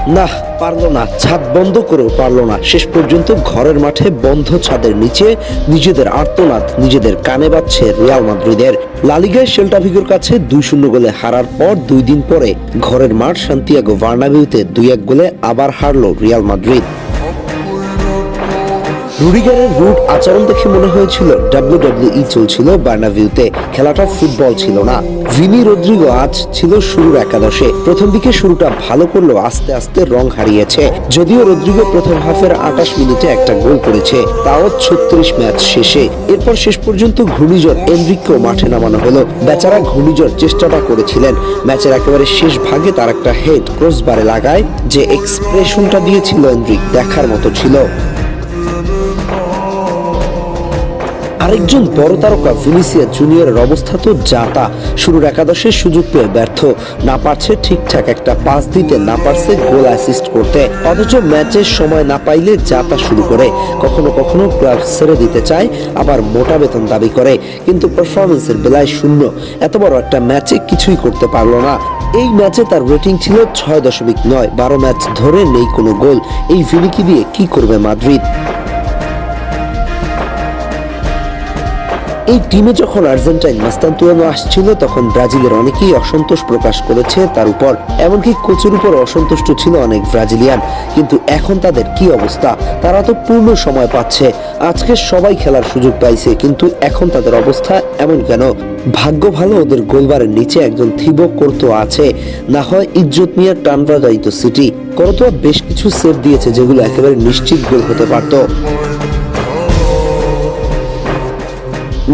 না, পারলো না, ছাদ বন্ধ করেও পারলো না। শেষ পর্যন্ত ঘরের মাঠে বন্ধ ছাদের নিচে নিজেদের আর্তনাদ নিজেদের কানে বাজছে রিয়াল মাদ্রিদের। লা লিগায় সেল্টা ভিগোর কাছে 2-0 গোলে হারার পর 2 দিন পরে ঘরের মাঠ সান্তিয়াগো বার্নাবেউতে 2-1 গোলে আবার হারলো রিয়াল মাদ্রিদ। রুডিগারের রুট আচরণ দেখে মনে হয়েছিল WWE চলছিল বার্নাবিউতে, খেলাটা ফুটবল ছিল না। ভিনি রদ্রিগো আজ ছিল শুরুর একাদশে। প্রথম দিকে শুরুটা ভালো করলেও আস্তে আস্তে রং হারিয়েছে। যদিও রদ্রিগো প্রথম হাফের 28 মিনিটে একটা গোল করেছে, তাও 36 ম্যাচ শেষে। এরপর শেষ পর্যন্ত ঘূর্ণিঝড় এনরিককেও মাঠে নামানো হলো। বেচারা ঘূর্ণিঝড় চেষ্টাটা করেছিলেন, ম্যাচের একেবারে শেষ ভাগে তার একটা হেড ক্রসবারে লাগায়, যে এক্সপ্রেশনটা দিয়েছিল এনরিক দেখার মতো ছিল। আরেকজন বড় তারকা ভিনিসিয়াস জুনিয়রের অবস্থা তো যাতা। শুরুর একাদশে সুযোগ পেয়ে ব্যর্থ, না পারছে ঠিকঠাক একটা পাস দিতে, না পারছে গোল অ্যাসিস্ট করতে। অথচ ম্যাচের সময় না পাইলে যাতা শুরু করে, কখনো কখনো ক্লাব ছেড়ে দিতে চায়, আবার মোটা বেতন দাবি করে। কিন্তু পারফরমেন্সের বেলায় শূন্য। এত বড় একটা ম্যাচে কিছুই করতে পারলো না। এই ম্যাচে তার রেটিং ছিল 6.9। 12 ম্যাচ ধরে নেই কোনো গোল। এই ভিনিকে দিয়ে কি করবে মাদ্রিদ? এই টিমে যখন আর্জেন্টাইন মাস্তানতুয়ানো আসছিল, তখন ব্রাজিলের অনেকেই অসন্তোষ প্রকাশ করেছে তার উপর, এমনকি কোচের উপর অসন্তুষ্ট ছিল অনেক ব্রাজিলিয়ান। কিন্তু এখন তাদের কি অবস্থা? তারা তো পূর্ণ সময় পাচ্ছে, আজকে সবাই খেলার সুযোগ পাইছে, কিন্তু এখন তাদের অবস্থা এমন কেন? ভাগ্য ভালো ওদের গোলবারের নিচে একজন থিবো কোর্তো আছে, না হয় ইজ্জত নিয়ে টানরা যাইতো সিটি। কোর্তো বেশ কিছু সেভ দিয়েছে যেগুলো একেবারে নিশ্চিত গোল হতে পারতো।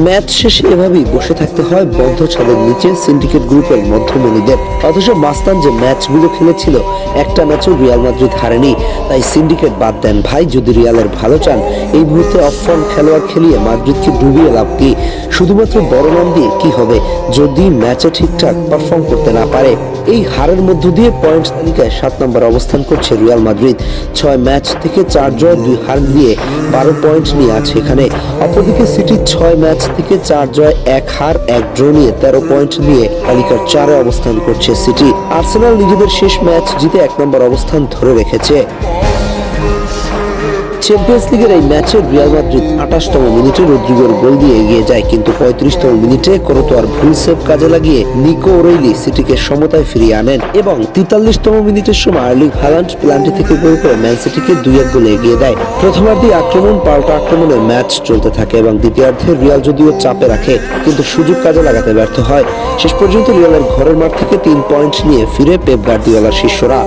ম্যাচ শেষে এভাবেই বসে থাকতে হয় বদ্ধ ছাদের নিচে সিন্ডিকেট গ্রুপের মধ্যমণিদের। অথচ মাস্তান যে ম্যাচগুলো খেলেছিল, একটা ম্যাচও রিয়াল মাদ্রিদ হারেনি। তাই সিন্ডিকেট বাদ দেন ভাই, যদি রিয়ালের ভালো চান এই মুহূর্তে অফ-ফর্ম খেলোয়াড় খেলিয়ে মাদ্রিদকে ডুবিয়ে লাভ কি? শুধুমাত্র বড় নাম দিয়ে কি হবে যদি ম্যাচে ঠিকঠাক পারফর্ম করতে না পারে? এই হারের মধ্য দিয়ে পয়েন্ট তালিকায় 7 নম্বর অবস্থান করছে রিয়াল মাদ্রিদ। 6 ম্যাচ থেকে 4 জয় 2 হার দিয়ে 12 পয়েন্ট নিয়ে আছে এখানে। অপরদিকে সিটি 6 ম্যাচ থেকে 4 জয় 1 হার 1 ড্র নিয়ে 13 পয়েন্ট নিয়ে তালিকার 4-এ অবস্থান করছে সিটি। আর্সেনাল নিজেদের শেষ ম্যাচ জিতে 1 নম্বর অবস্থান ধরে রেখেছে। চ্যাম্পিয়ন্স লিগের এই ম্যাচে রিয়াল মাদ্রিদ 28তম মিনিটে রদ্রিগোর গোল দিয়ে এগিয়ে যায়, কিন্তু 35তম মিনিটে কোর্তোয়ার ভুল সেভ কাজে লাগিয়ে নিকো ওরেইলি সিটিকে সমতায় ফিরিয়ে আনেন এবং 43তম মিনিটের সময় আর্লিং হালান্ড পেনাল্টি থেকে গোল করে ম্যান সিটিকে 2-1 গোলে এগিয়ে দেয়। প্রথমার্ধে আক্রমণ পাল্টা আক্রমণে ম্যাচ চলতে থাকে এবং দ্বিতীয়ার্ধে রিয়াল যদিও চাপে রাখে, কিন্তু সুযোগ কাজে লাগাতে ব্যর্থ হয়। শেষ পর্যন্ত রিয়ালের ঘরের মাঠ থেকে 3 পয়েন্ট নিয়ে ফিরে পেপ গার্দিওলার শিষ্যরা।